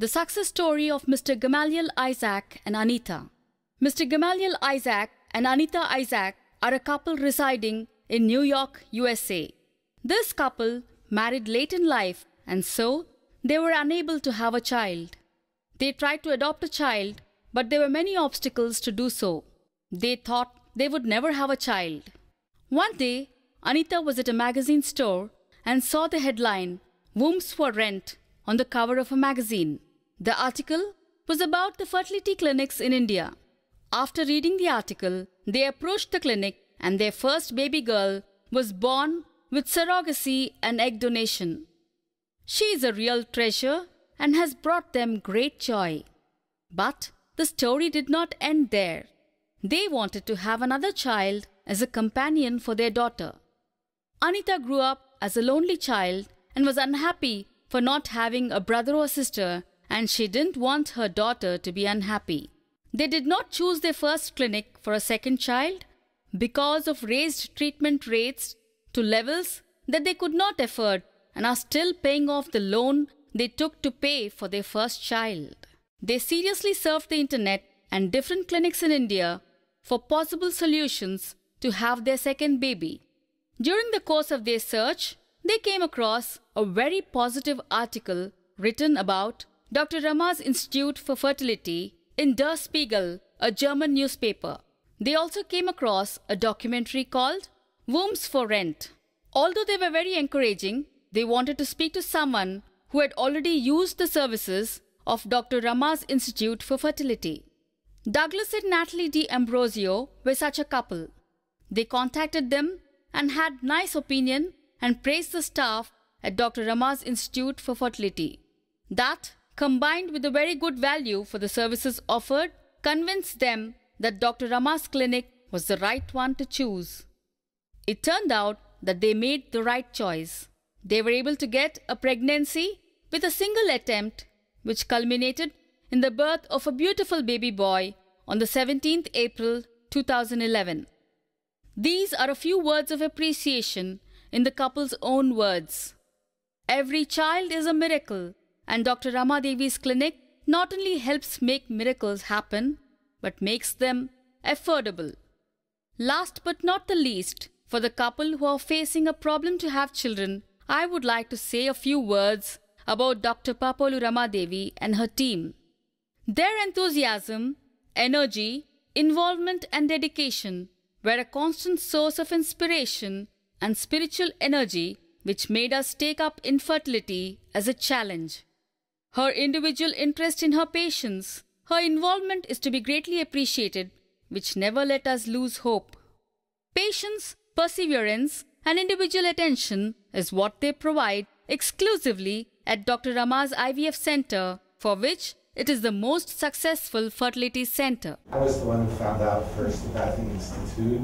The success story of Mr. Gamaliel Isaac and Anita. Mr. Gamaliel Isaac and Anita Isaac are a couple residing in New York, USA. This couple married late in life, and so they were unable to have a child. They tried to adopt a child, but there were many obstacles to do so. They thought they would never have a child. One day, Anita was at a magazine store and saw the headline, "Wombs for Rent," on the cover of a magazine. The article was about the fertility clinics in India. After reading the article, they approached the clinic and their first baby girl was born with surrogacy and egg donation. She is a real treasure and has brought them great joy. But the story did not end there. They wanted to have another child as a companion for their daughter. Anita grew up as a lonely child and was unhappy for not having a brother or sister, and she didn't want her daughter to be unhappy. They did not choose their first clinic for a second child because of raised treatment rates to levels that they could not afford and are still paying off the loan they took to pay for their first child. They seriously surfed the internet and different clinics in India for possible solutions to have their second baby. During the course of their search, they came across a very positive article written about Dr. Rama's Institute for Fertility in Der Spiegel, a German newspaper. They also came across a documentary called Wombs for Rent. Although they were very encouraging, they wanted to speak to someone who had already used the services of Dr. Rama's Institute for Fertility. Douglas and Natalie D'Ambrosio were such a couple. They contacted them and had nice opinion and praised the staff at Dr. Rama's Institute for Fertility. That, combined with a very good value for the services offered, convinced them that Dr. Rama's clinic was the right one to choose. It turned out that they made the right choice. They were able to get a pregnancy with a single attempt, which culminated in the birth of a beautiful baby boy on the 17th April 2011. These are a few words of appreciation in the couple's own words. Every child is a miracle, and Dr. Rama Devi's clinic not only helps make miracles happen, but makes them affordable. Last but not the least, for the couple who are facing a problem to have children, I would like to say a few words about Dr. Papolu Ramadevi and her team. Their enthusiasm, energy, involvement and dedication were a constant source of inspiration and spiritual energy which made us take up infertility as a challenge. Her individual interest in her patients, her involvement is to be greatly appreciated, which never let us lose hope. Patience, perseverance and individual attention is what they provide exclusively at Dr. Rama's IVF Center, for which it is the most successful fertility center. I was the one who found out first about the Institute,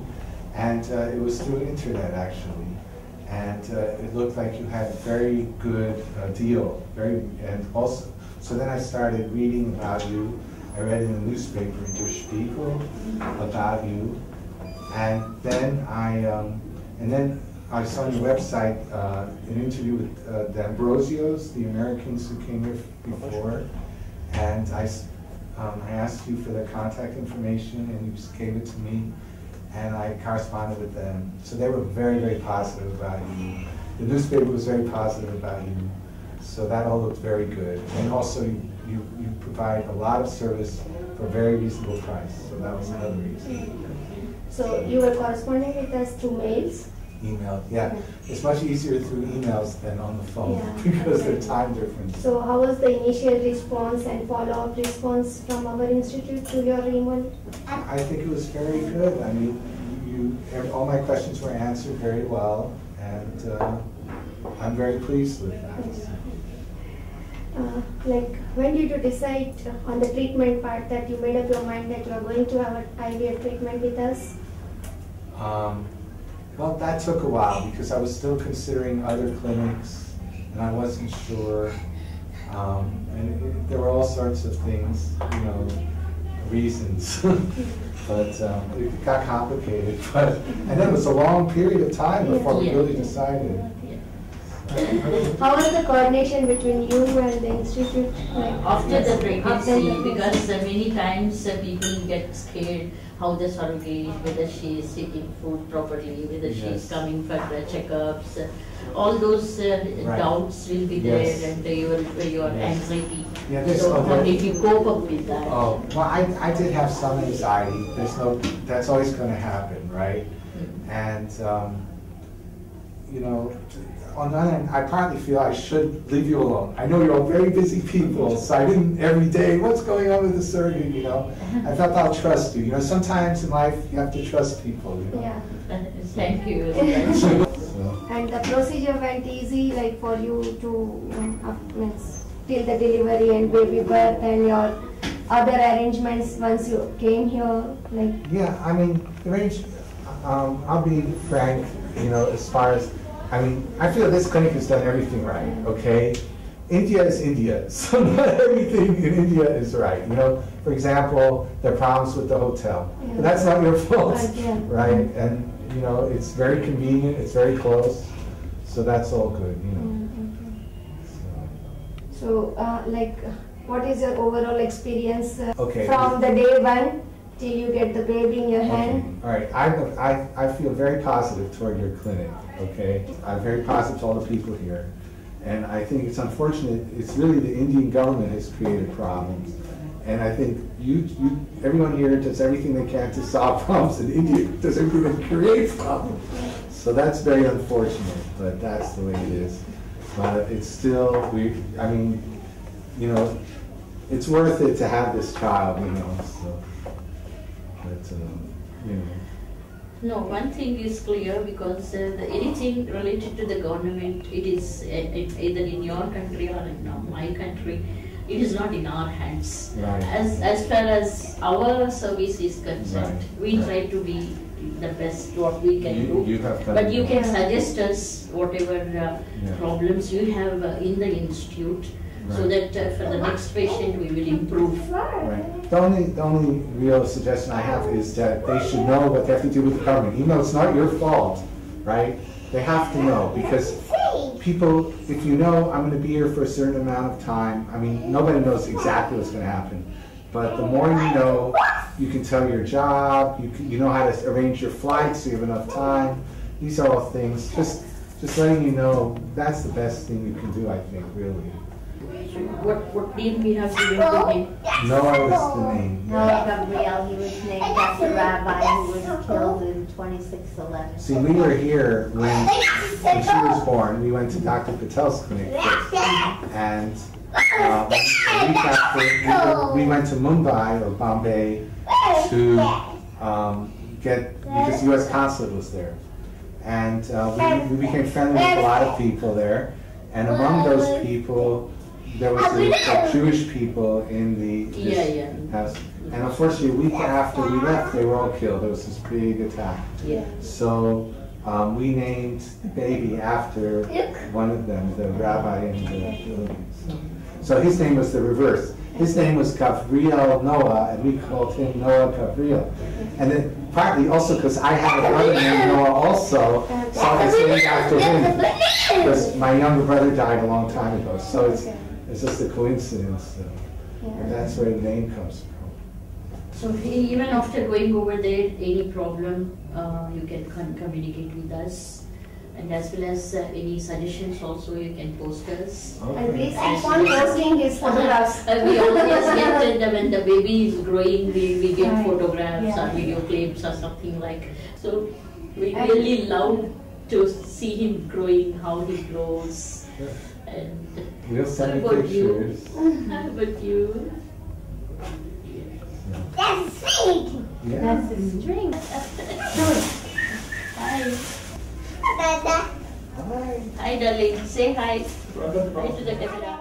and it was through the internet actually. And it looked like you had a very good deal, and also, so then I started reading about you. I read in the newspaper in Der Spiegel about you, and then I saw on your website an interview with the Ambrosios, the Americans who came here before, and I asked you for their contact information, and you just gave it to me, and I corresponded with them. So they were very, very positive about you. The newspaper was very positive about you, so that all looked very good. And also, you provide a lot of service for a very reasonable price, so that was another reason. So you were corresponding with us through mails? Email, yeah. It's much easier through emails than on the phone because they're time difference. So how was the initial response and follow-up response from our institute to your email? I think it was very good. I mean, all my questions were answered very well, and I'm very pleased with that. Like, when did you decide on the treatment part that you made up your mind that you are going to have an IVF treatment with us? Well, that took a while because I was still considering other clinics, and I wasn't sure. And there were all sorts of things, reasons. But it got complicated. And then it was a long period of time before we really decided. How was the coordination between you and the institute? After the pregnancy, because many times people get scared how the surrogate, whether she is eating food properly, whether she is coming for the checkups, all those doubts will be there, and your anxiety. So how did you cope up with that? Oh, well, I did have some anxiety. That's always going to happen, right? And you know, on the other hand, I partly feel I should leave you alone. I know you're all very busy people, so I didn't every day, what's going on with the surgery, you know? I thought I'll trust you. You know, sometimes in life you have to trust people, you know? Yeah. Thank you. And the procedure went easy, like for you to till the delivery and baby birth and your other arrangements once you came here, like. Yeah, I mean, I'll be frank, you know, as far as, I mean, I feel this clinic has done everything right, okay? India is India, so not everything in India is right. You know, for example, there are problems with the hotel. But that's not your fault, right? And, you know, it's very convenient, it's very close, so that's all good, you know. So, like, what is your overall experience Okay. from the day one till you get the baby in your hand? Okay. All right, I feel very positive toward your clinic, okay? I'm very positive to all the people here. And I think it's unfortunate, it's really the Indian government has created problems. And I think everyone here does everything they can to solve problems, and India does everything to create problems. So that's very unfortunate, but that's the way it is. But it's still, I mean, you know, it's worth it to have this child, you know, so. But, you know. No, one thing is clear, because anything related to the government, it is either in your country or in my country, it is not in our hands. Right. As far as our service is concerned, we try to be the best what we can do. But you can suggest us whatever problems you have in the institute, so that for the next patient we will improve. Right. The only real suggestion I have is that they should know what they have to do with the government, even though it's not your fault, right? They have to know, because people, if you know I'm going to be here for a certain amount of time, I mean, nobody knows exactly what's going to happen, but the more you know, you can tell your job, you know how to arrange your flights so you have enough time. These are all things, just letting you know, that's the best thing you can do, I think, really. What name we have given to him? Noah was the name. Noah Gamaliel, he was named after the rabbi who was killed in 2611. See, we were here when she was born. We went to Dr. Patel's clinic first. And a week after, we went to Mumbai or Bombay to because the U.S. consulate was there. And we became friendly with a lot of people there. And among those people, there was the Jewish people in the house. And unfortunately, a week after we left, they were all killed. There was this big attack. So we named the baby after one of them, the rabbi in the Philippines. So his name was the reverse. His name was Gabriel Noah, and we called him Noah Gabriel. And then partly also because I had a brother named Noah also, so it's named after him. Because my younger brother died a long time ago, so it's just a coincidence. And that's where the name comes from. So even after going over there, any problem, you can communicate with us. And as well as any suggestions also, you can post us. And please keep on posting his photographs. We always get when the baby is growing, we get photographs or video clips or something like. So we really love to see him growing, how he grows. And we'll send you pictures. How about you? That's a string! Yeah. That's a string. Hi. Hi. Hi, darling. Say hi. Hi to the camera.